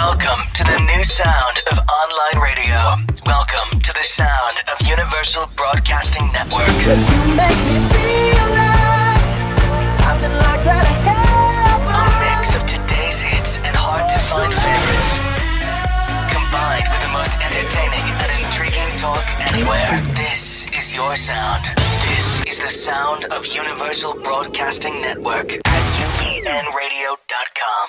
Welcome to the new sound of online radio. Welcome to the sound of Universal Broadcasting Network. 'Cause you make me feel like I've been locked out of hell. A mix of today's hits and hard-to-find favorites, combined with the most entertaining and intriguing talk anywhere. This is your sound. This is the sound of Universal Broadcasting Network at UBNradio.com.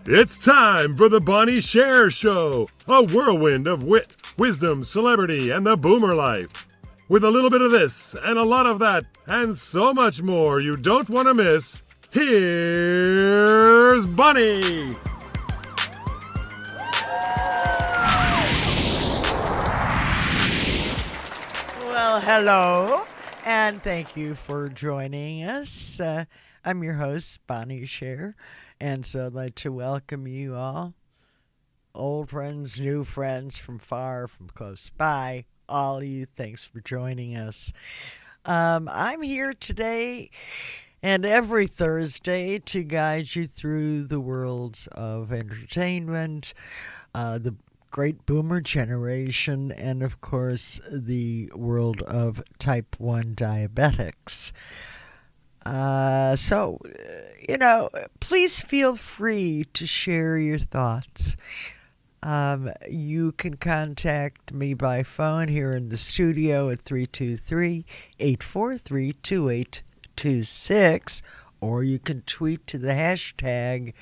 It's time for the Bonnie Sher Show, a whirlwind of wit, wisdom, celebrity, and the boomer life. With a little bit of this and a lot of that and so much more you don't want to miss, here's Bonnie. Well, hello, and thank you for joining us. I'm your host, Bonnie Sher. And so I'd like to welcome you all, old friends, new friends from far, from close by, all of you. Thanks for joining us. I'm here today and every Thursday to guide you through the worlds of entertainment, the great boomer generation, and of course the world of type 1 diabetics. Please feel free to share your thoughts. You can contact me by phone here in the studio at 323-843-2826, or you can tweet to the hashtag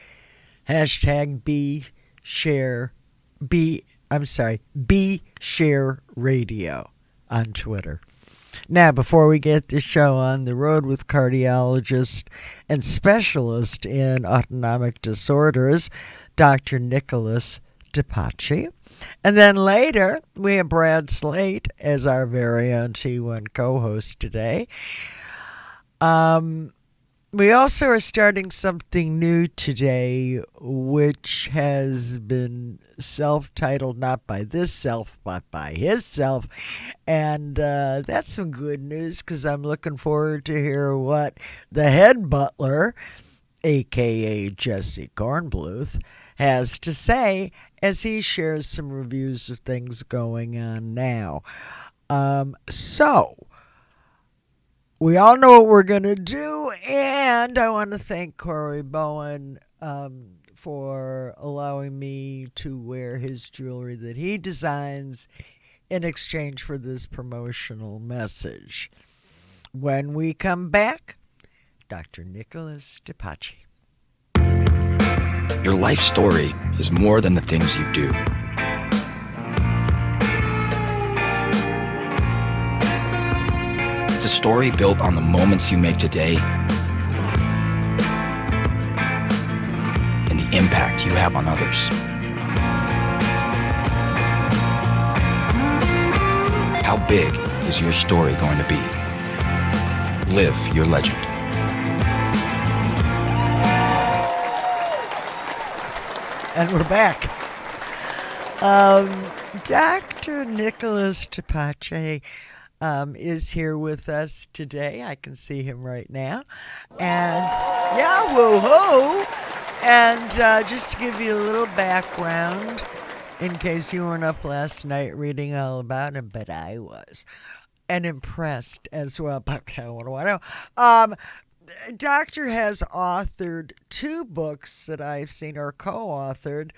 BShareRadio on Twitter. Now, before we get the show on the road with cardiologist and specialist in autonomic disorders, Dr. Nicholas DePace. And then later, we have Brad Slaight as our very own T1 co-host today. We also are starting something new today, which has been self-titled not by this self, but by his self. And that's some good news, because I'm looking forward to hear what the head butler, a.k.a. Jesse Kornbluth, has to say as he shares some reviews of things going on now. We all know what we're going to do, and I want to thank Corey Bowen for allowing me to wear his jewelry that he designs in exchange for this promotional message. When we come back, Dr. Nicholas DePace. Your life story is more than the things you do. It's a story built on the moments you make today and the impact you have on others. How big is your story going to be? Live your legend. And we're back. Dr. Nicholas DePace is here with us today. I can see him right now. And yeah, woo-hoo! And just to give you a little background, in case you weren't up last night reading all about him, but I was, and impressed as well. But what do I know? Doctor has authored 2 books that I've seen, or co-authored.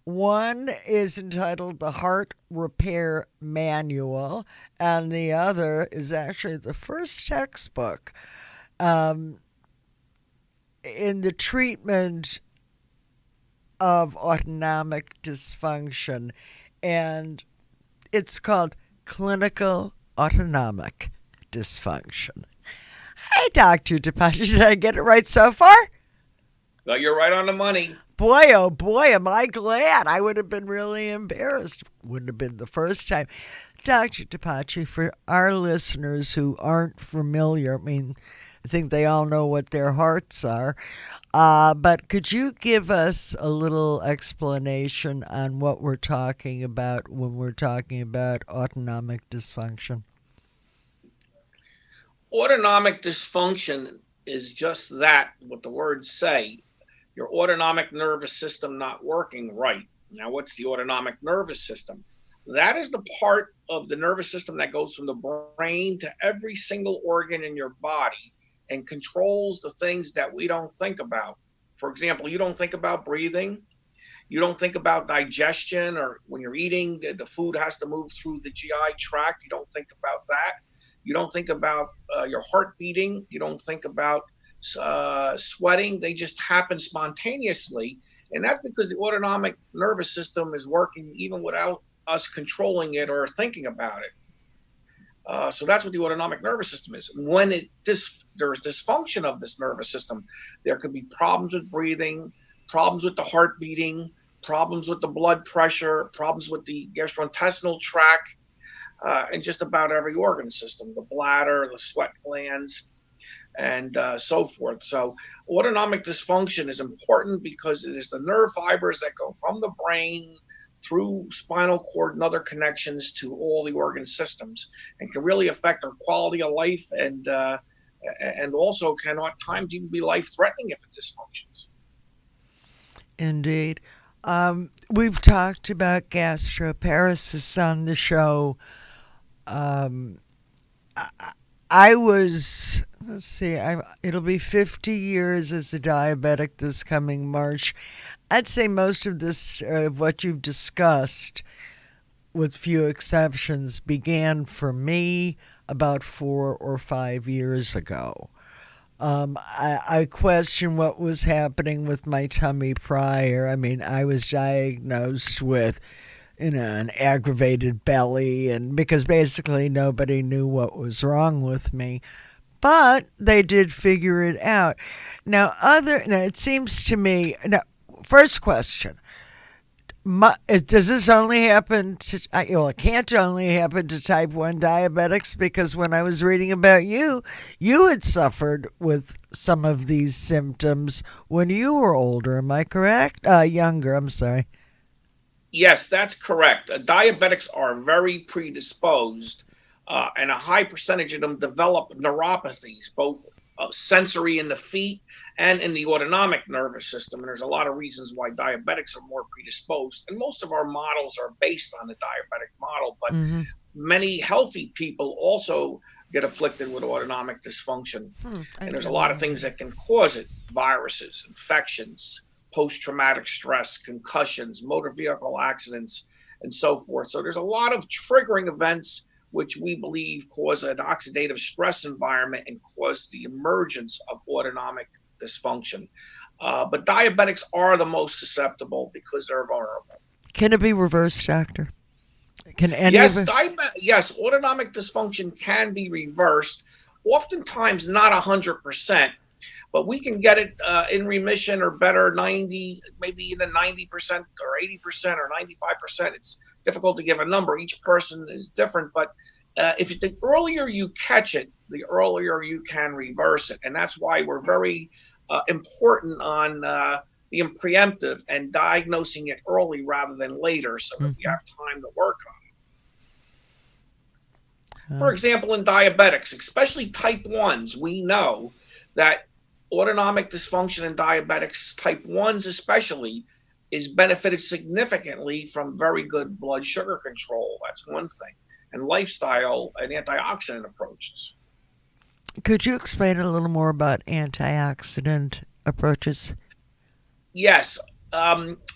One is entitled The Heart Repair Manual, and the other is actually the first textbook in the treatment of autonomic dysfunction, and it's called Clinical Autonomic Dysfunction. Hey, Dr. DePace, did I get it right so far? Well, you're right on the money. Boy, oh boy, am I glad. I would have been really embarrassed. Wouldn't have been the first time. Dr. DePace, for our listeners who aren't familiar, I mean, I think they all know what their hearts are. But could you give us a little explanation on what we're talking about when we're talking about autonomic dysfunction? Autonomic dysfunction is just that, what the words say. Your autonomic nervous system not working right. Now, what's the autonomic nervous system? That is the part of the nervous system that goes from the brain to every single organ in your body and controls the things that we don't think about. For example, you don't think about breathing. You don't think about digestion, or when you're eating, the food has to move through the GI tract. You don't think about that. You don't think about your heart beating. You don't think about sweating. They just happen spontaneously. And that's because the autonomic nervous system is working even without us controlling it or thinking about it. So that's what the autonomic nervous system is. When there's dysfunction of this nervous system, there could be problems with breathing, problems with the heart beating, problems with the blood pressure, problems with the gastrointestinal tract, and just about every organ system, the bladder, the sweat glands, and so forth. So autonomic dysfunction is important because it is the nerve fibers that go from the brain through spinal cord and other connections to all the organ systems, and can really affect our quality of life, and also can at times even be life-threatening if it dysfunctions. Indeed. We've talked about gastroparesis on the show. I was, let's see, it'll be 50 years as a diabetic this coming March. I'd say most of this, of what you've discussed, with few exceptions, began for me about 4 or 5 years ago. I question what was happening with my tummy prior. I mean, I was diagnosed with, an aggravated belly, and because basically nobody knew what was wrong with me. But they did figure it out. Now, it seems to me. Now, first question: does this only happen to? Well, it can't only happen to type 1 diabetics, because when I was reading about you, you had suffered with some of these symptoms when you were older. Am I correct? Younger. I'm sorry. Yes, that's correct. Diabetics are very predisposed, and a high percentage of them develop neuropathies, both sensory in the feet and in the autonomic nervous system. And there's a lot of reasons why diabetics are more predisposed. And most of our models are based on the diabetic model, but many healthy people also get afflicted with autonomic dysfunction. And there's a lot of things that can cause it: viruses, infections, post-traumatic stress, concussions, motor vehicle accidents, and so forth. So there's a lot of triggering events which we believe cause an oxidative stress environment and cause the emergence of autonomic dysfunction. But diabetics are the most susceptible because they're vulnerable. Can it be reversed, doctor? Can any Yes, of it? yes, autonomic dysfunction can be reversed. Oftentimes not 100%, but we can get it in remission or better, 90, maybe even 90% or 80% or 95%. It's difficult to give a number. Each person is different, but the earlier you catch it, the earlier you can reverse it. And that's why we're very important on being preemptive and diagnosing it early rather than later, so that we have time to work on it. For example, in diabetics, especially type 1s, we know that autonomic dysfunction in diabetics, type 1s especially, is benefited significantly from very good blood sugar control. That's one thing. And lifestyle and antioxidant approaches. Could you explain a little more about antioxidant approaches? Yes.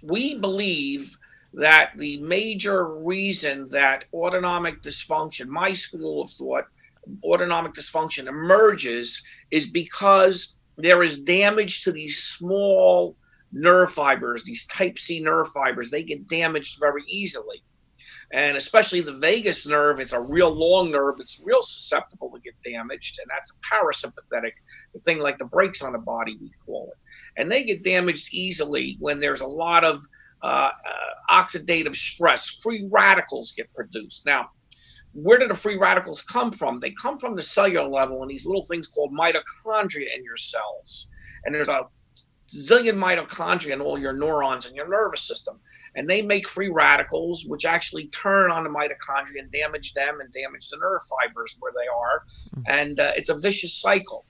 We believe that the major reason that autonomic dysfunction, my school of thought, autonomic dysfunction emerges is because there is damage to these small nerve fibers, these type C nerve fibers. They get damaged very easily. And especially the vagus nerve, it's a real long nerve. It's real susceptible to get damaged. And that's a parasympathetic, the thing like the brakes on the body, we call it. And they get damaged easily when there's a lot of oxidative stress. Free radicals get produced. Now, where do the free radicals come from? They come from the cellular level in these little things called mitochondria in your cells. And there's a zillion mitochondria in all your neurons in your nervous system. And they make free radicals, which actually turn on the mitochondria and damage them and damage the nerve fibers where they are. And it's a vicious cycle.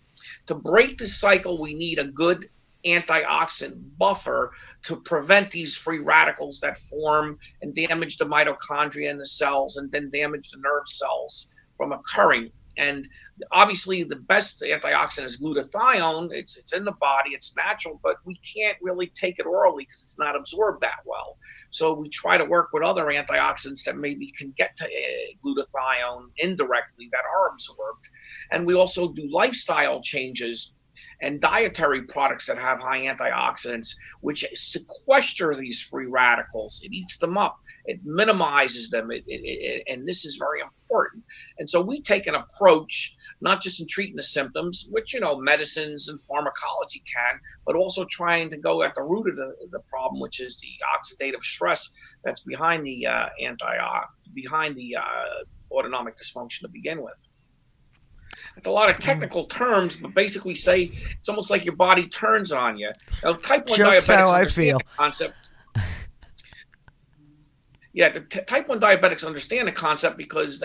To break this cycle, we need a good antioxidant buffer to prevent these free radicals that form and damage the mitochondria in the cells and then damage the nerve cells from occurring. And obviously the best antioxidant is glutathione. It's in the body, it's natural, but we can't really take it orally because it's not absorbed that well. So we try to work with other antioxidants that maybe can get to glutathione indirectly that are absorbed. And we also do lifestyle changes and dietary products that have high antioxidants, which sequester these free radicals. It eats them up. It minimizes them. And this is very important. And so we take an approach, not just in treating the symptoms, which, medicines and pharmacology can, but also trying to go at the root of the problem, which is the oxidative stress that's behind the autonomic dysfunction to begin with. It's a lot of technical terms, but basically say it's almost like your body turns on you. Now, type 1 Just diabetics how I understand feel. the concept. Yeah, the type 1 diabetics understand the concept because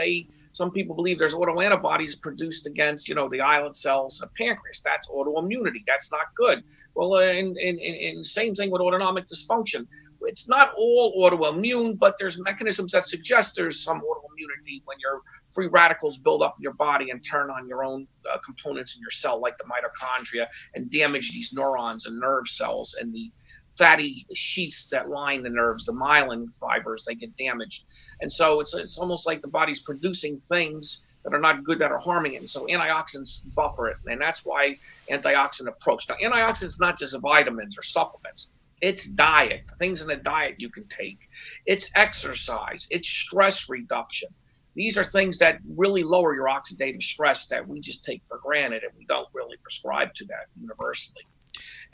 some people believe there's autoantibodies produced against, the islet cells of pancreas. That's autoimmunity. That's not good. Well, and same thing with autonomic dysfunction. It's not all autoimmune, but there's mechanisms that suggest there's some autoimmunity when your free radicals build up in your body and turn on your own components in your cell, like the mitochondria, and damage these neurons and nerve cells and the fatty sheaths that line the nerves, the myelin fibers, they get damaged. And so it's almost like the body's producing things that are not good, that are harming it. And so antioxidants buffer it. And that's why antioxidant approach. Now, antioxidants not just vitamins or supplements. It's diet, things in the diet you can take. It's exercise. It's stress reduction. These are things that really lower your oxidative stress that we just take for granted, and we don't really prescribe to that universally.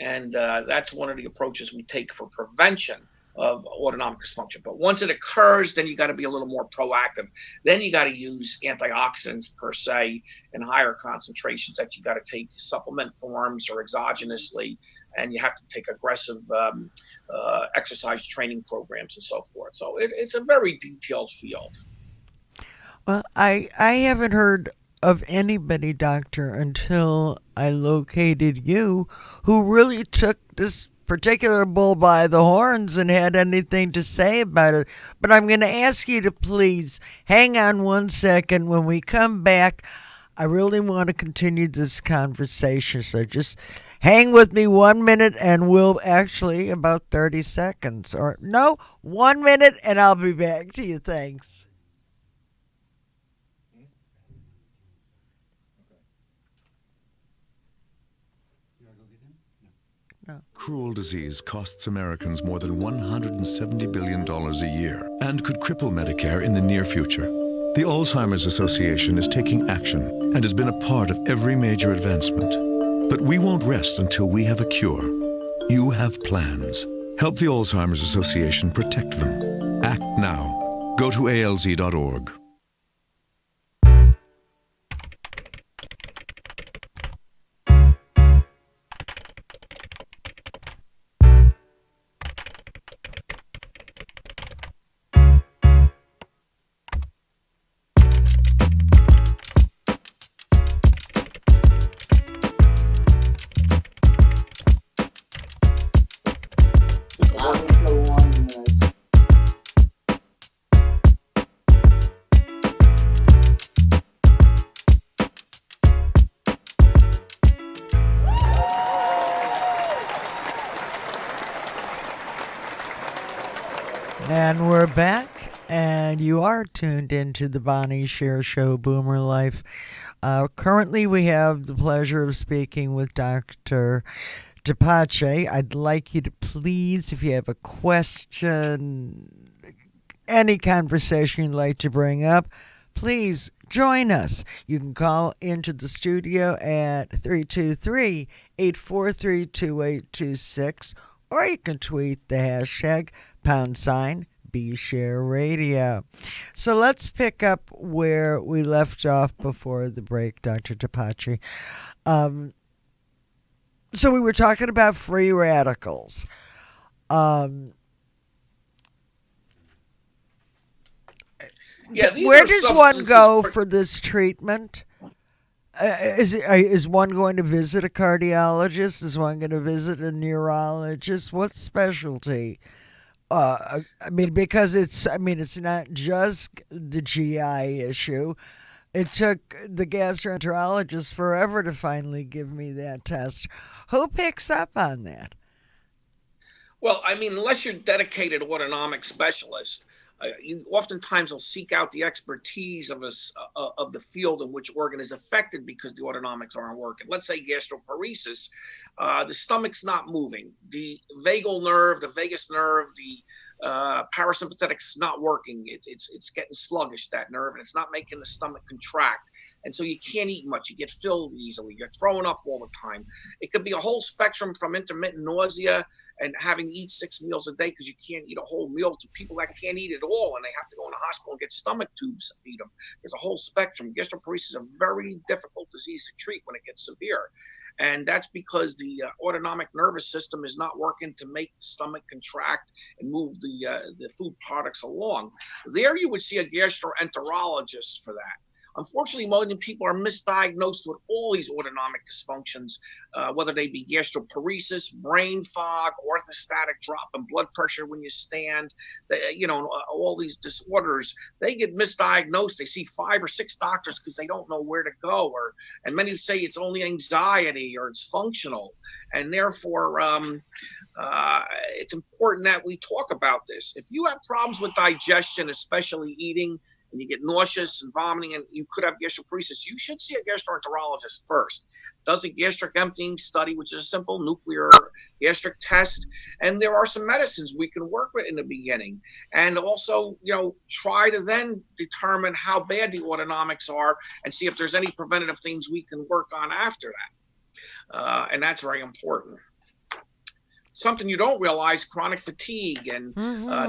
And that's one of the approaches we take for prevention of autonomic dysfunction. But once it occurs, then you got to be a little more proactive. Then you got to use antioxidants per se in higher concentrations that you got to take supplement forms or exogenously, and you have to take aggressive exercise training programs and so forth. So it's a very detailed field. Well, I haven't heard of anybody, doctor, until I located you, who really took this particular bull by the horns and had anything to say about it. But I'm going to ask you to please hang on 1 second. When we come back, I really want to continue this conversation. So just hang with me 1 minute, and we'll actually about 30 seconds. Or no, 1 minute, and I'll be back to you. Thanks. Cruel disease costs Americans more than $170 billion a year and could cripple Medicare in the near future. The Alzheimer's Association is taking action and has been a part of every major advancement. But we won't rest until we have a cure. You have plans. Help the Alzheimer's Association protect them. Act now. Go to alz.org. And we're back, and you are tuned into the Bonnie Sher Show, Boomer Life. Currently, we have the pleasure of speaking with Dr. DePace. I'd like you to please, if you have a question, any conversation you'd like to bring up, please join us. You can call into the studio at 323-843-2826, or you can tweet the hashtag #BeShareRadio. So let's pick up where we left off before the break, Dr. DePace. So we were talking about free radicals. Where does one go for this treatment? Is one going to visit a cardiologist? Is one going to visit a neurologist? What specialty? Because it's not just the GI issue. It took the gastroenterologist forever to finally give me that test. Who picks up on that? Well, unless you're a dedicated autonomic specialist, you oftentimes will seek out the expertise of the field in which organ is affected because the autonomics aren't working. Let's say gastroparesis, the stomach's not moving, the vagal nerve, the vagus nerve, the parasympathetic's not working. It's getting sluggish, that nerve, and it's not making the stomach contract. And so you can't eat much. You get filled easily. You're throwing up all the time. It could be a whole spectrum from intermittent nausea and having to eat 6 meals a day because you can't eat a whole meal to people that can't eat at all and they have to go in the hospital and get stomach tubes to feed them. There's a whole spectrum. Gastroparesis is a very difficult disease to treat when it gets severe. And that's because the autonomic nervous system is not working to make the stomach contract and move the food products along. There you would see a gastroenterologist for that. Unfortunately, many people are misdiagnosed with all these autonomic dysfunctions, whether they be gastroparesis, brain fog, orthostatic drop in blood pressure when you stand, all these disorders. They get misdiagnosed. They see 5 or 6 doctors because they don't know where to go, and many say it's only anxiety or it's functional, and therefore it's important that we talk about this. If you have problems with digestion, especially eating, and you get nauseous and vomiting, and you could have gastroparesis, you should see a gastroenterologist first. Does a gastric emptying study, which is a simple nuclear gastric test, and there are some medicines we can work with in the beginning, and also, try to then determine how bad the autonomics are, and see if there's any preventative things we can work on after that, and that's very important. Something you don't realize, chronic fatigue and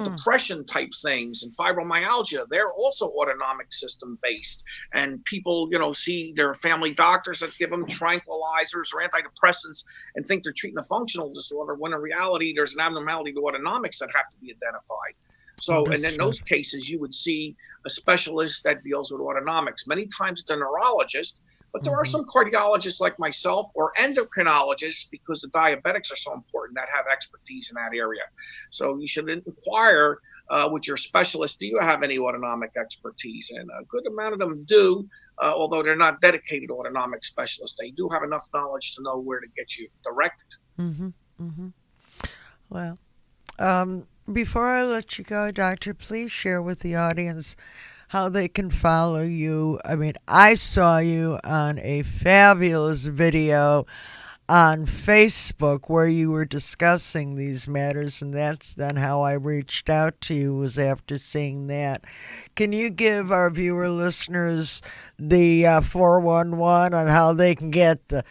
depression type things and fibromyalgia, they're also autonomic system based. And people, see their family doctors that give them tranquilizers or antidepressants and think they're treating a functional disorder, when in reality, there's an abnormality to autonomics that have to be identified. So, and in those cases, you would see a specialist that deals with autonomics. Many times it's a neurologist, but there are some cardiologists like myself or endocrinologists, because the diabetics are so important, that have expertise in that area. So you should inquire with your specialist, do you have any autonomic expertise? And a good amount of them do, although they're not dedicated autonomic specialists. They do have enough knowledge to know where to get you directed. Well, before I let you go, Doctor, please share with the audience how they can follow you. I saw you on a fabulous video on Facebook where you were discussing these matters, and that's then how I reached out to you, was after seeing that. Can you give our viewer listeners the 411 on how they can get the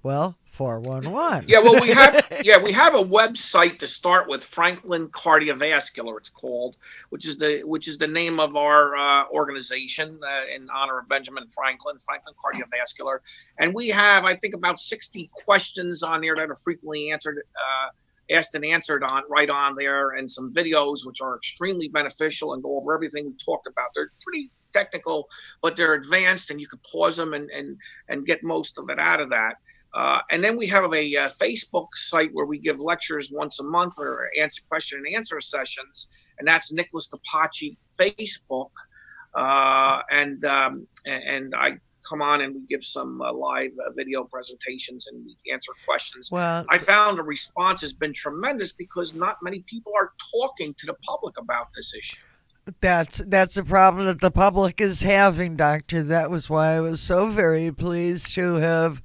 411? Yeah, well, we have a website to start with, Franklin Cardiovascular, it's called, which is the name of our organization in honor of Benjamin Franklin Cardiovascular. And we have, I think, about 60 questions on there that are frequently asked and answered right on there, and some videos which are extremely beneficial and go over everything we talked about. They're pretty technical, but they're advanced, and you can pause them and get most of it out of that. And then we have a Facebook site where we give lectures once a month, or question and answer sessions, and that's Nicholas DePace Facebook. And I come on and we give some live video presentations and we answer questions. Well, I found the response has been tremendous because not many people are talking to the public about this issue. That's a problem that the public is having, Doctor. That was why I was so very pleased to have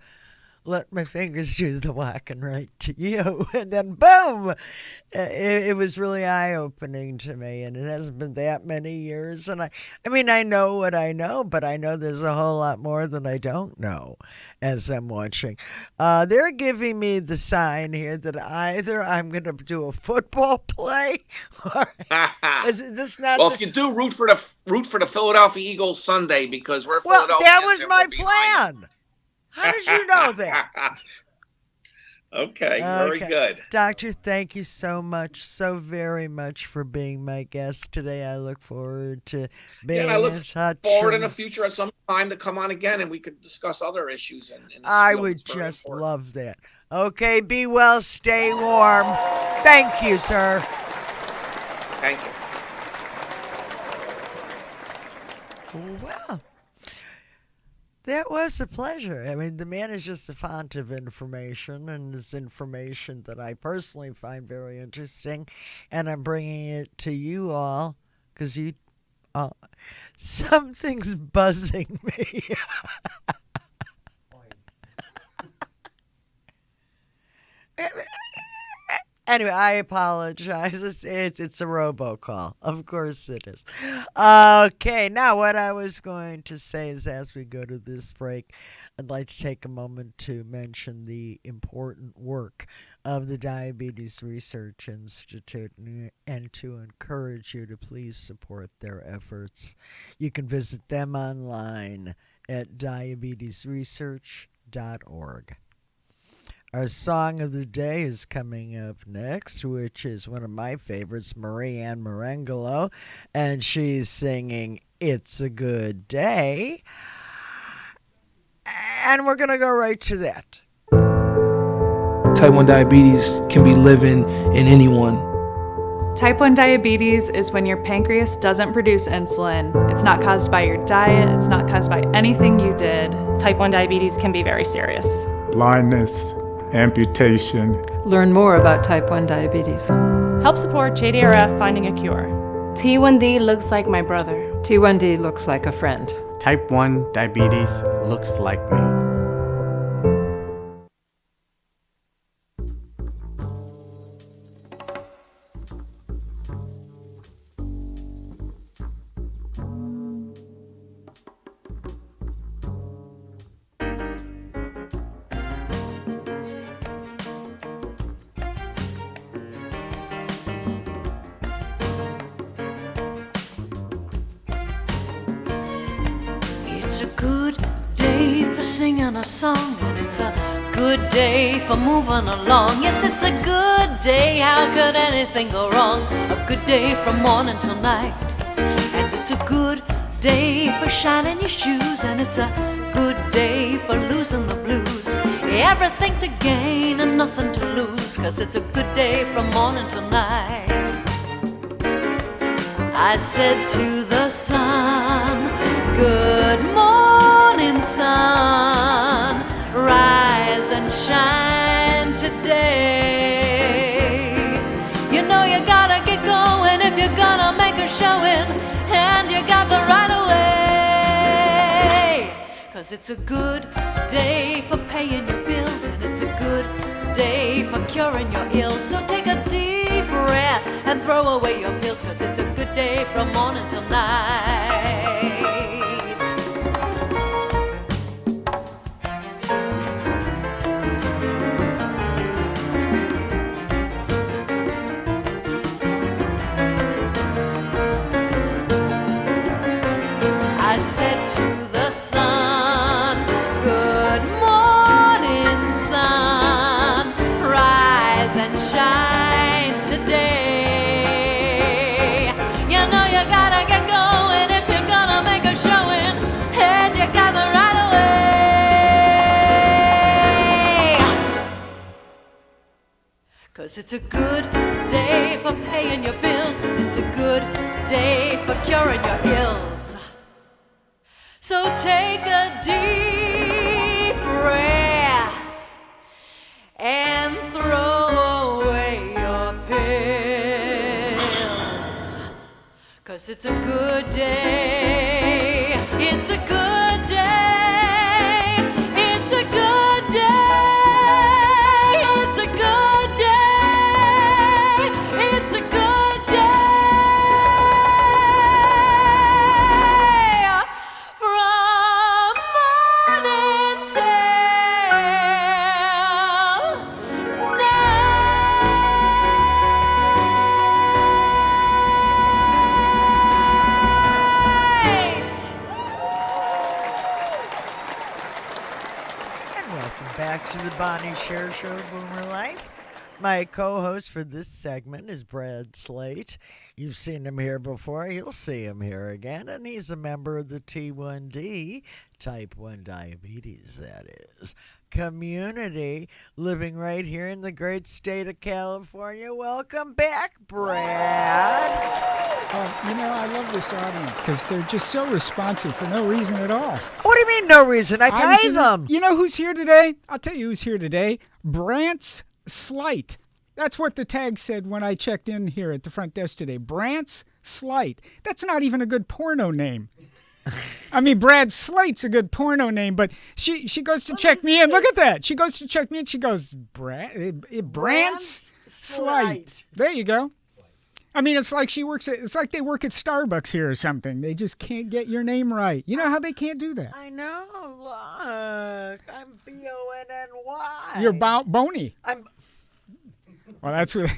let my fingers do the walking right to you. And then boom, it was really eye-opening to me. And it hasn't been that many years. And I mean, I know what I know, but I know there's a whole lot more than I don't know as I'm watching. They're giving me the sign here that either I'm going to do a football play or is this not Well, if you do root for the Philadelphia Eagles Sunday, because we're well, Philadelphia. that was my plan. How did you know that? Okay, very good. Doctor, thank you so very much for being my guest today. I look forward to being Yeah, and I look in touch. forward in the future at some time to come on again and we could discuss other issues. I would just love that. Okay, be well, stay warm. Thank you, sir. Thank you. Well, that was a pleasure. I mean, the man is just a font of information, and it's information that I personally find very interesting, and I'm bringing it to you all because something's buzzing me. Anyway, I apologize. It's a robocall. Of course it is. Okay, now what I was going to say is as we go to this break, I'd like to take a moment to mention the important work of the Diabetes Research Institute and to encourage you to please support their efforts. You can visit them online at diabetesresearch.org. Our song of the day is coming up next, which is one of my favorites, Marianne Marangelo, and she's singing It's a Good Day. And we're going to go right to that. Type 1 diabetes can be living in anyone. Type 1 diabetes is when your pancreas doesn't produce insulin. It's not caused by your diet. It's not caused by anything you did. Type 1 diabetes can be very serious. Blindness, amputation. Learn more about type 1 diabetes. Help support JDRF finding a cure. T1D looks like my brother. T1D looks like a friend. Type 1 diabetes looks like me. It's a good day for singing a song, and it's a good day for moving along. Yes, it's a good day, how could anything go wrong? A good day from morning till night. And it's a good day for shining your shoes, and it's a good day for losing the blues. Everything to gain and nothing to lose, 'cause it's a good day from morning till night. I said to the sun, good morning, sun, rise and shine today. You know you gotta get going if you're gonna make a showing, and you got the right away. 'Cause it's a good day for paying your bills, and it's a good day for curing your ills. So take a deep breath and throw away your pills, 'cause it's a good day from morning till night. I said to the sun, good morning, sun, rise and shine today. You know you gotta get going if you're gonna make a showing, and you got the right away. 'Cause it's a good day for paying your bills, it's a good day for curing your ills. So take a deep breath and throw away your pills. 'Cause it's a good day, it's a good day, it's a good day. Bonnie Sher Show, Boomer Life. My co-host for this segment is Brad Slaight. You've seen him here before. You'll see him here again. And he's a member of the T1D, type 1 diabetes, that is, community, living right here in the great state of California. Welcome back, Brad. I love this audience because they're just so responsive for no reason at all. What do you mean, no reason? I pay them. You know who's here today? I'll tell you who's here today. Brant's Slaight. That's what the tag said when I checked in here at the front desk today. Brant's Slaight. That's not even a good porno name. I mean, Brad Slate's a good porno name, but she goes to check me in. Look at that. She goes to check me in. She goes, Brant's Slaight. There you go. I mean, it's like they work at Starbucks here or something. They just can't get your name right. You know how they can't do that? I know. Look, I'm B-O-N-N-Y. You're Boney. Well, that's what.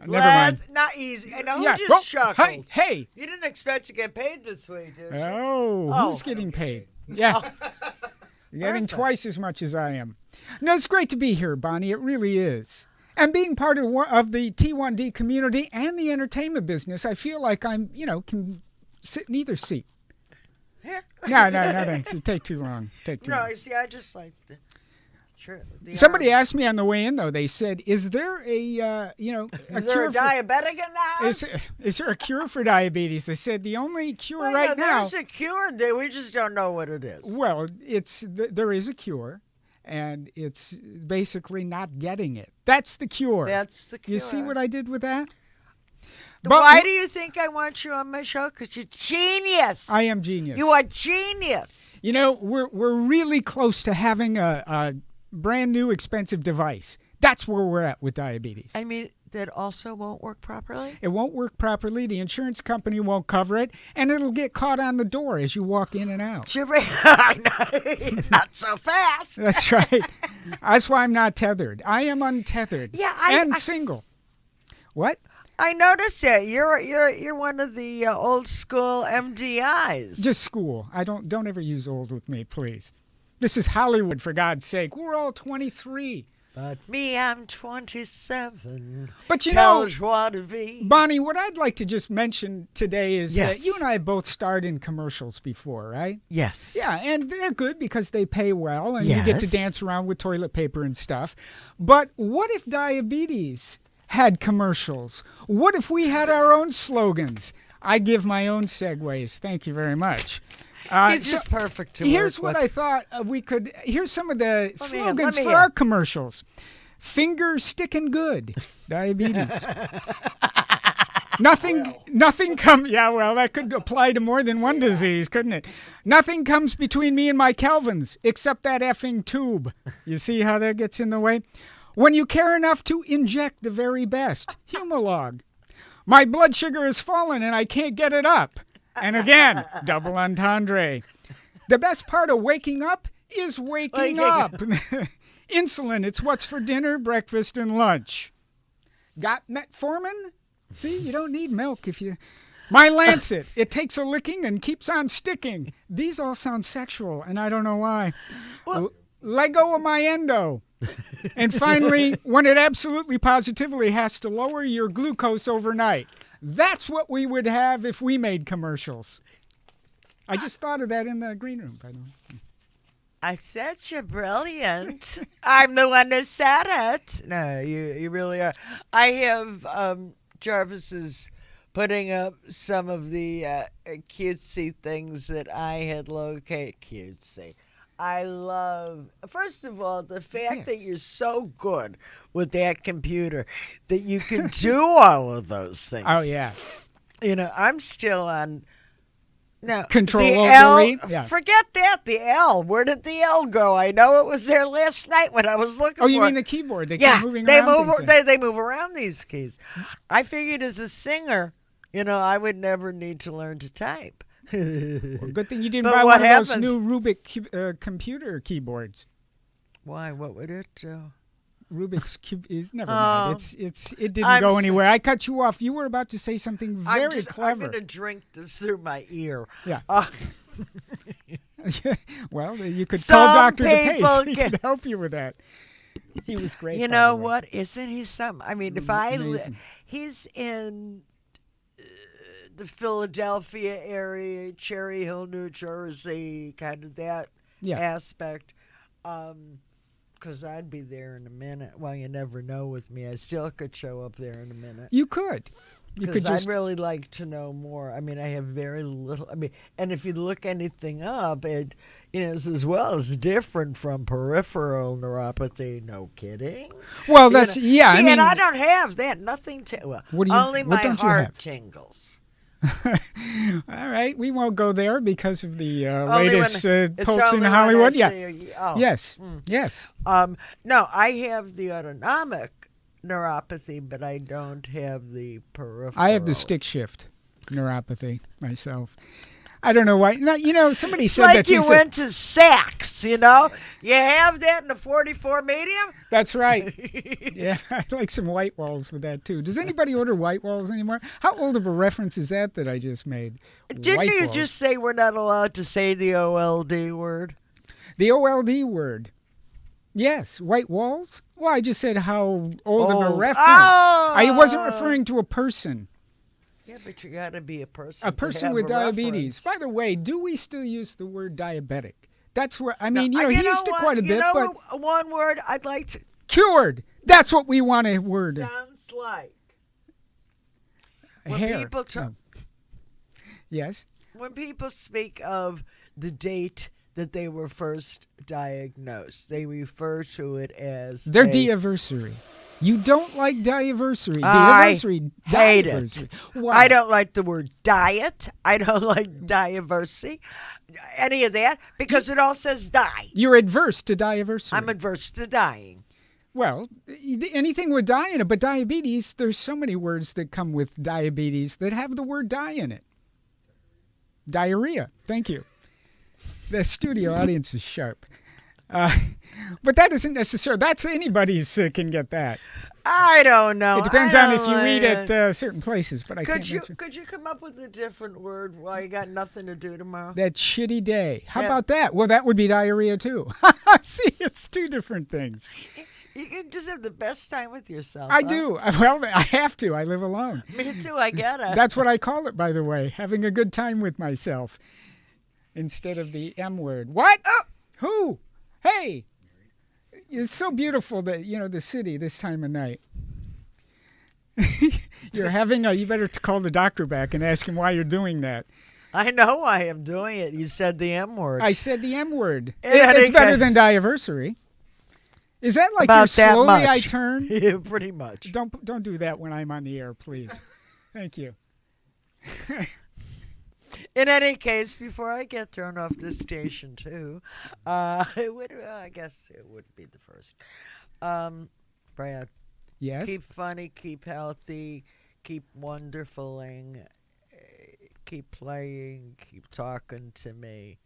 Never mind. Not easy. I know who Yeah. just chuckled. Hey. You didn't expect to get paid this week, did you? Who's getting paid? Yeah. You're getting twice as much as I am. No, it's great to be here, Bonnie. It really is. And being part of the T1D community and the entertainment business, I feel like I'm, can sit in either seat. No, thanks. It'd take too long. No, you see, I just like the... Sure. Somebody asked me on the way in, though. They said, "Is there is there a diabetic in the house? Is there a cure for diabetes?" I said, "The only cure now." There's a cure. We just don't know what it is. Well, there is a cure, and it's basically not getting it. That's the cure. That's the cure. You see what I did with that? Why do you think I want you on my show? Because you're genius. I am genius. You are genius. We're really close to having a brand new expensive device. That's where we're at with diabetes. I mean, that also won't work properly? It won't work properly. The insurance company won't cover it, and it'll get caught on the door as you walk in and out. Not so fast. That's right. That's why I'm not tethered. I am untethered. Yeah, and single. What? I noticed that you're one of the old school MDIs. Just school. Don't ever use old with me, please. This is Hollywood, for God's sake. We're all 23. But me, I'm 27. But Bonnie, what I'd like to just mention today is that you and I both starred in commercials before, right? Yes. Yeah, and they're good because they pay well and you get to dance around with toilet paper and stuff. But what if diabetes had commercials? What if we had our own slogans? I give my own segues. Thank you very much. It's just perfect to Here's work what with. I thought we could. Here's some of the slogans for our commercials. Finger sticking good. Diabetes. Nothing comes. Yeah, well, that could apply to more than one disease, couldn't it? Nothing comes between me and my Calvins except that effing tube. You see how that gets in the way? When you care enough to inject the very best. Humalog. My blood sugar has fallen and I can't get it up. And again, double entendre. The best part of waking up is waking up. Insulin, it's what's for dinner, breakfast, and lunch. Got metformin? See, you don't need milk if you... My Lancet, it takes a licking and keeps on sticking. These all sound sexual, and I don't know why. Lego of my endo. And finally, when it absolutely positively has to lower your glucose overnight. That's what we would have if we made commercials. I just thought of that in the green room, by the way. I said you're brilliant. I'm the one who said it. No, you really are. I have Jarvis is putting up some of the cutesy things that I had located. Cutesy. I love, first of all, the fact that you're so good with that computer that you can do all of those things. Oh, yeah. I'm still on... No, Control the L, delete? Yeah. Forget that. The L. Where did the L go? I know it was there last night when I was looking for it. Oh, you mean the keyboard? They keep moving around. They move around these keys. I figured as a singer, I would never need to learn to type. Well, good thing you didn't buy one of those new Rubik computer keyboards. Why? What would it do? Rubik's cube is never mind. It didn't go anywhere. I cut you off. You were about to say something very clever. I'm going to drink this through my ear. Yeah. Well, you could call Dr. DePace. He could help you with that. He was great. You by know the way. what? Isn't he something? I mean, Amazing. he's in the Philadelphia area, Cherry Hill, New Jersey, kind of that aspect. Because I'd be there in a minute. Well, you never know with me. I still could show up there in a minute. You could. Because I'd really like to know more. I mean, I have very little. I mean, and if you look anything up, it is as well as different from peripheral neuropathy. No kidding. Well, that's See, I mean, and I don't have that. Nothing. Only my don't you heart have? tingles. All right, we won't go there because of the Only latest when it's pulse in only when Hollywood. I Yeah. see oh. Yes. Yes. No, I have the autonomic neuropathy, but I don't have the peripheral. I have the stick shift neuropathy myself. I don't know why. No, somebody It's said like that you went to Saks, You have that in the 44 medium? That's right. Yeah, I like some white walls with that, too. Does anybody order white walls anymore? How old of a reference is that I just made? Didn't White you walls. just say we're not allowed to say the OLD word? The OLD word. Yes, white walls? Well, I just said how old of a reference. Oh. I wasn't referring to a person. Yeah, but you got to be a person. A to person have with a diabetes. reference. By the way, do we still use the word diabetic? That's where, I mean, No, he used it quite a bit, but one word I'd like to. cured. That's what we want a word. Sounds like. When Hair. people No. Yes. When people speak of the date that they were first diagnosed, they refer to it as Their diaversary. You don't like diaversary. I Diaversary. hate Diaversary. it. Why? I don't like the word diet. I don't like diversity, any of that, because it all says die. You're adverse to diaversary. I'm adverse to dying. Well, anything with die in it, but diabetes, there's so many words that come with diabetes that have the word die in it. Diarrhea. Thank you. The studio audience is sharp. But that isn't necessary. That's anybody's can get that. I don't know. It depends on if you eat at certain places, but I can't mention. Could you come up with a different word while you got nothing to do tomorrow? That shitty day. How about that? Well, that would be diarrhea too. See, it's two different things. You can just have the best time with yourself. I do. Well, I have to. I live alone. Me too. I get it. That's what I call it, by the way, having a good time with myself instead of the M word. What? Oh, who? Hey. It's so beautiful that, the city this time of night. You better call the doctor back and ask him why you're doing that. I know why I'm doing it. You said the M word. I said the M word. It's better than diaversary. Is that like about you're slowly that much. I turn? Yeah, pretty much. Don't do that when I'm on the air, please. Thank you. In any case, before I get turned off this station too, I guess it would be the first. Brad. Yes. Keep funny, keep healthy, keep wonderfuling, keep playing, keep talking to me.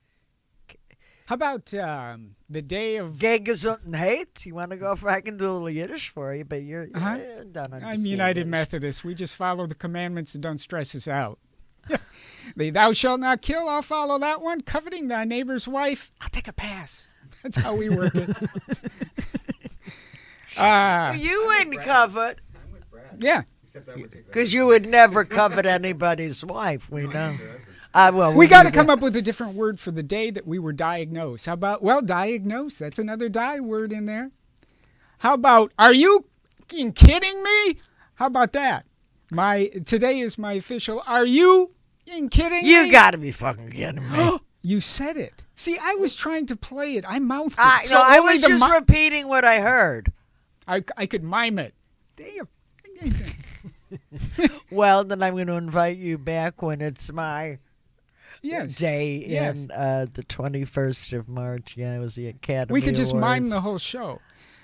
How about the day of Gay Gesunden Hate? You want to go for? I can do a little Yiddish for you, but you're done. I'm United Methodist. We just follow the commandments and don't stress us out. The thou shalt not kill, I'll follow that one. Coveting thy neighbor's wife, I'll take a pass. That's how we work it. You wouldn't covet. Yeah. Because you would never covet anybody's wife, we know. We got to come up with a different word for the day that we were diagnosed. How about, diagnosed? That's another die word in there. How about, are you kidding me? How about that? Today is my official, are you kidding me? You got to be fucking kidding me. You said it. See, I was trying to play it. I mouthed it. I was just repeating what I heard. I could mime it. Damn. Well, then I'm going to invite you back when it's my day in the 21st of March. Yeah, it was the Academy We could just Awards. mime the whole show.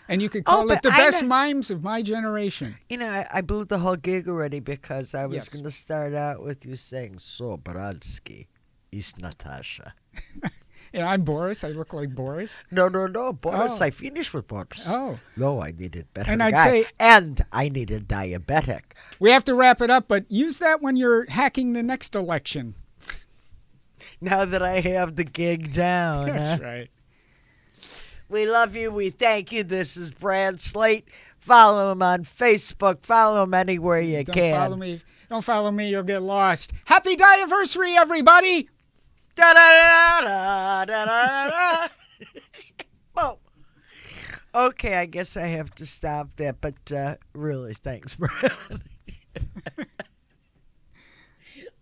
And you could call it the best mimes of my generation. I blew the whole gig already because I was going to start out with you saying, "So, Brodsky, is Natasha." I'm Boris. I look like Boris. No, Boris. I finished with Boris. Oh. No, I needed better And guy. I'd say, and I needed diabetic. We have to wrap it up, but use that when you're hacking the next election. Now that I have the gig down. That's right. We love you. We thank you. This is Brad Slaight. Follow him on Facebook. Follow him anywhere you can. Don't follow me. You'll get lost. Happy Diversity, everybody. Da-da-da-da-da-da-da-da. Oh. Okay, I guess I have to stop that, but really, thanks, Brad.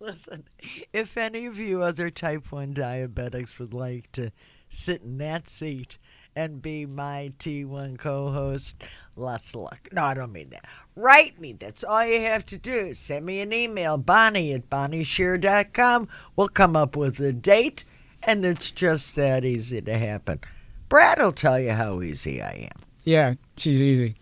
Listen, if any of you other type 1 diabetics would like to sit in that seat and be my T1 co-host, lots of luck. No, I don't mean that. Write me. That's all you have to do. Send me an email, Bonnie@BonnieSher.com. We'll come up with a date, and it's just that easy to happen. Brad will tell you how easy I am. Yeah, she's easy.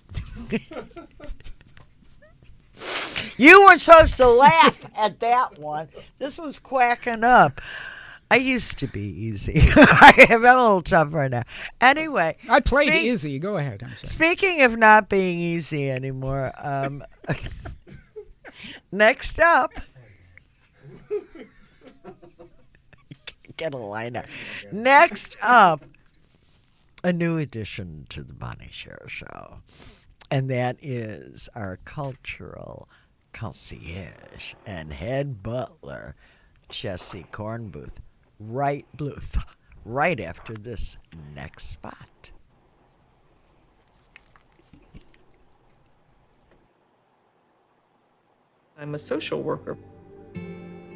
You were supposed to laugh at that one. This was quacking up. I used to be easy. I'm a little tough right now. Anyway. I played easy. Go ahead. I'm sorry. Speaking of not being easy anymore, next up. Get a line out. Next up, a new addition to the Bonnie Sher Show. And that is our cultural concierge and head butler, Jesse Kornbluth, right after this next spot. I'm a social worker.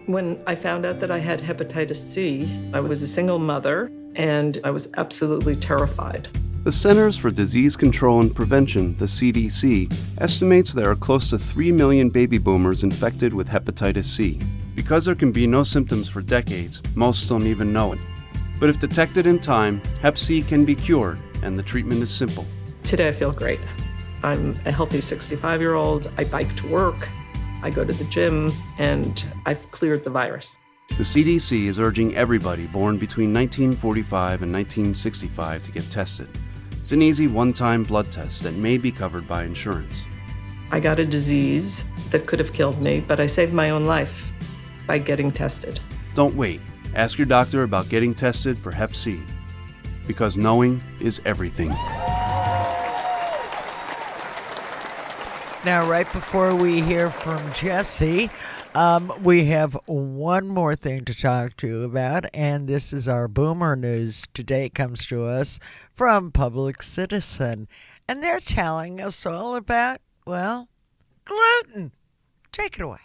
When I found out that I had hepatitis C, I was a single mother, and I was absolutely terrified. The Centers for Disease Control and Prevention, the CDC, estimates there are close to 3 million baby boomers infected with hepatitis C. Because there can be no symptoms for decades, most don't even know it. But if detected in time, Hep C can be cured, and the treatment is simple. Today I feel great. I'm a healthy 65-year-old. I bike to work. I go to the gym, and I've cleared the virus. The CDC is urging everybody born between 1945 and 1965 to get tested. It's an easy one-time blood test that may be covered by insurance. I got a disease that could have killed me, but I saved my own life by getting tested. Don't wait. Ask your doctor about getting tested for Hep C, because knowing is everything. Now, right before we hear from Jesse, we have one more thing to talk to you about, and this is our Boomer News. Today comes to us from Public Citizen, and they're telling us all about, well, gluten. Take it away.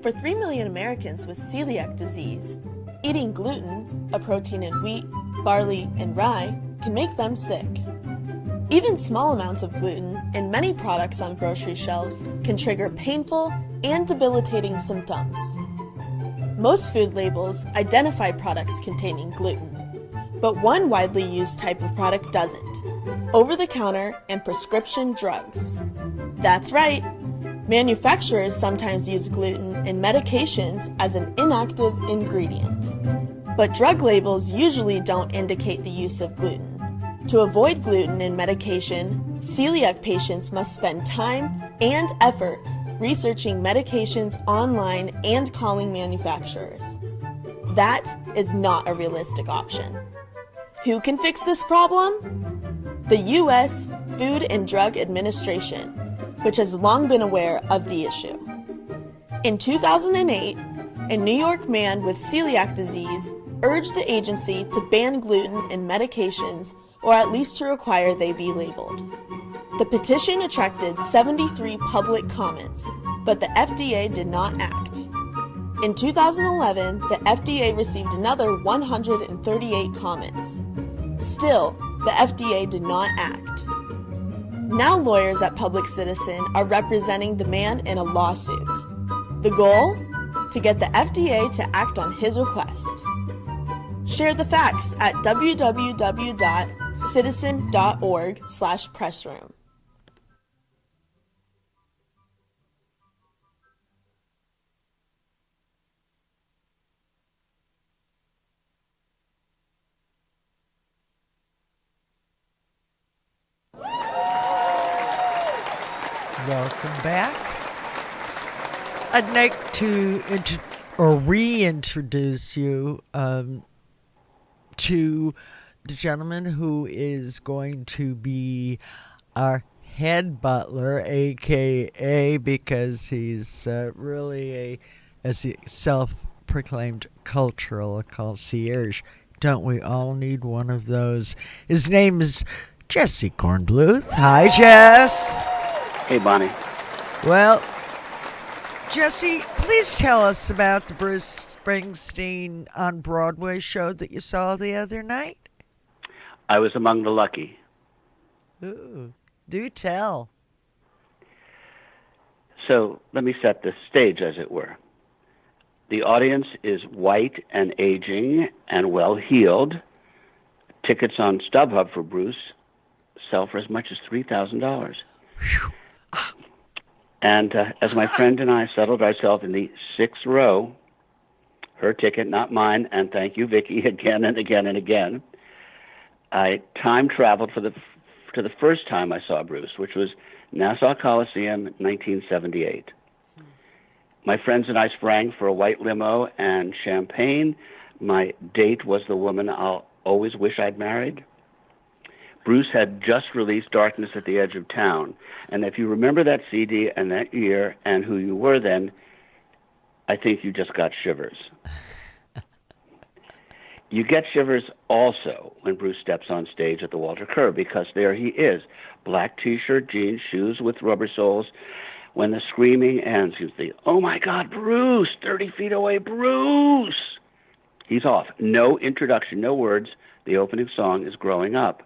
For 3 million Americans with celiac disease, eating gluten, a protein in wheat, barley, and rye, can make them sick. Even small amounts of gluten in many products on grocery shelves can trigger painful and debilitating symptoms. Most food labels identify products containing gluten, but one widely used type of product doesn't: over-the-counter and prescription drugs. That's right, manufacturers sometimes use gluten in medications as an inactive ingredient. But drug labels usually don't indicate the use of gluten. To avoid gluten in medication, celiac patients must spend time and effort researching medications online and calling manufacturers. That is not a realistic option. Who can fix this problem? The U.S. Food and Drug Administration, which has long been aware of the issue. In 2008, a New York man with celiac disease urged the agency to ban gluten in medications, or at least to require they be labeled. The petition attracted 73 public comments, but the FDA did not act. In 2011, the FDA received another 138 comments. Still, the FDA did not act. Now lawyers at Public Citizen are representing the man in a lawsuit. The goal? To get the FDA to act on his request. Share the facts at www.citizen.org/pressroom. Welcome back. I'd like to reintroduce you to the gentleman who is going to be our head butler, a.k.a. because he's really as he self-proclaimed cultural concierge. Don't we all need one of those? His name is Jesse Kornbluth. Hi, Jess. Hey, Bonnie. Well, Jesse, please tell us about the Bruce Springsteen on Broadway show that you saw the other night. I was among the lucky. Ooh, do tell. So let me set the stage, as it were. The audience is white and aging and well-heeled. Tickets on StubHub for Bruce sell for as much as $3,000. And as my friend and I settled ourselves in the 6th row, her ticket, not mine, and thank you, Vicky, again and again and again, I time traveled to the first time I saw Bruce, which was Nassau Coliseum, 1978. My friends and I sprang for a white limo and champagne. My date was the woman I'll always wish I'd married. Bruce had just released Darkness at the Edge of Town. And if you remember that CD and that year and who you were then, I think you just got shivers. You get shivers also when Bruce steps on stage at the Walter Kerr, because there he is, black T-shirt, jeans, shoes with rubber soles. When the screaming ends, you think, oh my God, Bruce, 30 feet away, Bruce! He's off. No introduction, no words. The opening song is Growing Up.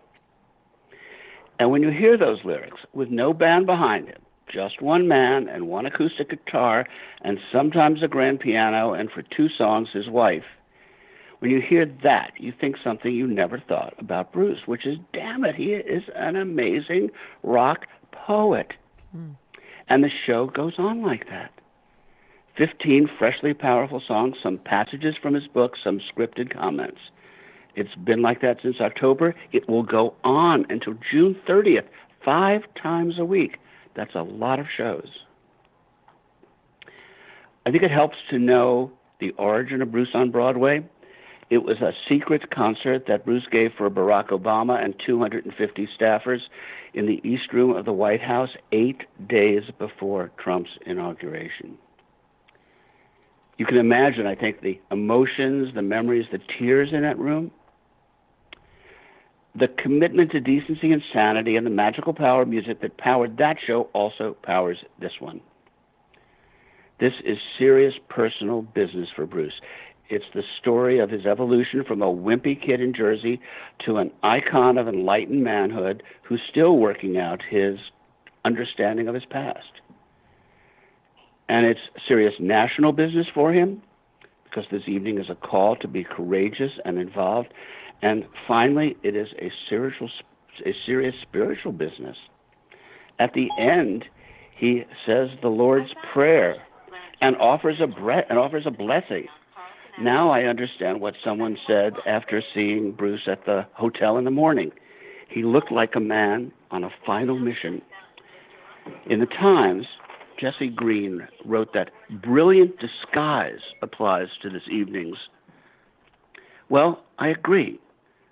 And when you hear those lyrics with no band behind him, just one man and one acoustic guitar and sometimes a grand piano, and for 2 songs, his wife, when you hear that, you think something you never thought about Bruce, which is, damn it, he is an amazing rock poet. And the show goes on like that. 15 freshly powerful songs, some passages from his book, some scripted comments. It's been like that since October. It will go on until June 30th, 5 times a week. That's a lot of shows. I think it helps to know the origin of Bruce on Broadway. It was a secret concert that Bruce gave for Barack Obama and 250 staffers in the East Room of the White House 8 days before Trump's inauguration. You can imagine, I think, the emotions, the memories, the tears in that room. The commitment to decency and sanity and the magical power of music that powered that show also powers this one. This is serious personal business for Bruce. It's the story of his evolution from a wimpy kid in Jersey to an icon of enlightened manhood who's still working out his understanding of his past. And it's serious national business for him, because this evening is a call to be courageous and involved. And finally, it is a serious spiritual business. At the end, he says the Lord's Prayer and offers a blessing. Now I understand what someone said after seeing Bruce at the hotel in the morning. He looked like a man on a final mission. In the Times, Jesse Green wrote that brilliant disguise applies to this evening's. Well, I agree.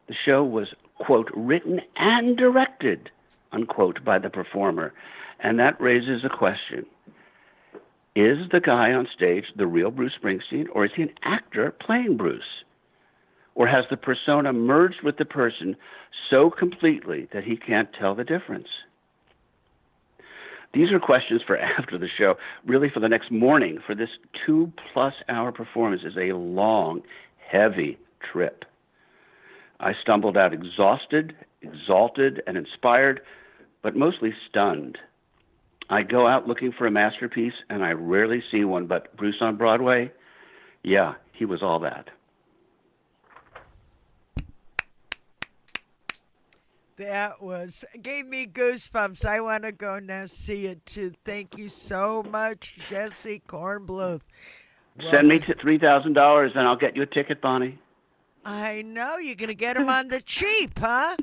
The show was, quote, written and directed, unquote, by the performer. And that raises a question. Is the guy on stage the real Bruce Springsteen, or is he an actor playing Bruce? Or has the persona merged with the person so completely that he can't tell the difference? These are questions for after the show, really for the next morning, for this 2+ hour performance is a long, heavy trip. I stumbled out exhausted, exalted, and inspired, but mostly stunned. I go out looking for a masterpiece, and I rarely see one, but Bruce on Broadway, yeah, he was all that. That gave me goosebumps. I want to go now see it too. Thank you so much, Jesse Kornbluth. Send me $3,000 and I'll get you a ticket, Bonnie. I know. You're going to get him on the cheap, huh?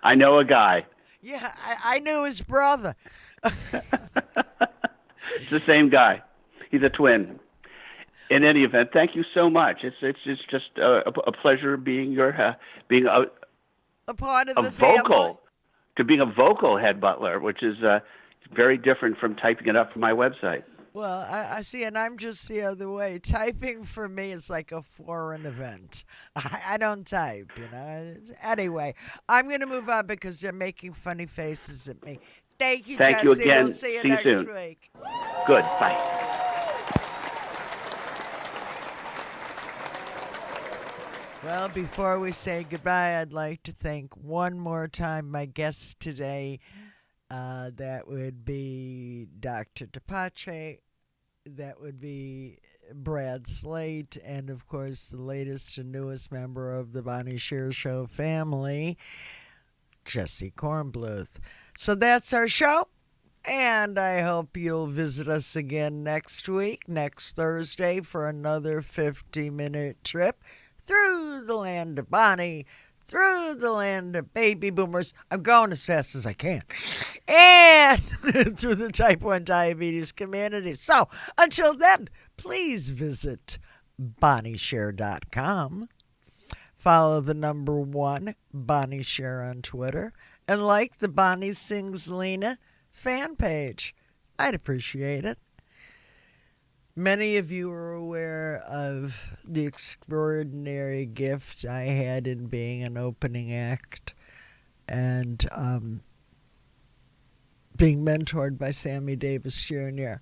I know a guy. Yeah, I knew his brother. It's the same guy. He's a twin. In any event, thank you so much. It's just a pleasure being a part of the vocal, family. to being a vocal head butler, which is very different from typing it up for my website. Well, I see, and I'm just the other way. Typing for me is like a foreign event. I don't type, Anyway, I'm going to move on because they're making funny faces at me. Thank you, Thank Jesse. you again. We'll see you See you next soon. week. Good. Bye. Well, before we say goodbye, I'd like to thank one more time my guests today. That would be Dr. DePace. That would be Brad Slaight. And, of course, the latest and newest member of the Bonnie Sher Show family, Jesse Kornbluth. So that's our show. And I hope you'll visit us again next week, next Thursday, for another 50-minute trip through the land of Bonnie, through the land of baby boomers. I'm going as fast as I can. And through the type 1 diabetes community. So until then, please visit BonnieSher.com. Follow the number 1, Bonnie Sher, on Twitter. And like the Bonnie Sings Lena fan page. I'd appreciate it. Many of you are aware of the extraordinary gift I had in being an opening act and being mentored by Sammy Davis Jr.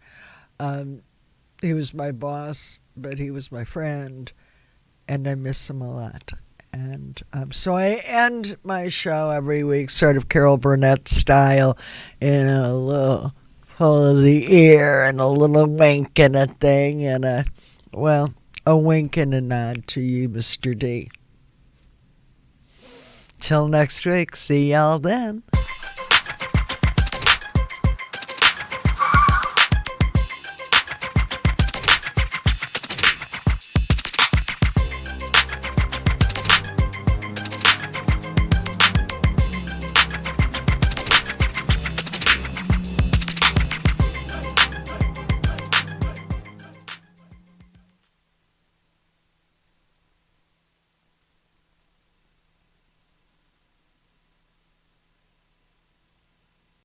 He was my boss, but he was my friend, and I miss him a lot. And so I end my show every week sort of Carol Burnett style, in a little pull of the ear and a little wink and a thing and a wink and a nod to you, Mr. D. Till next week. See y'all then.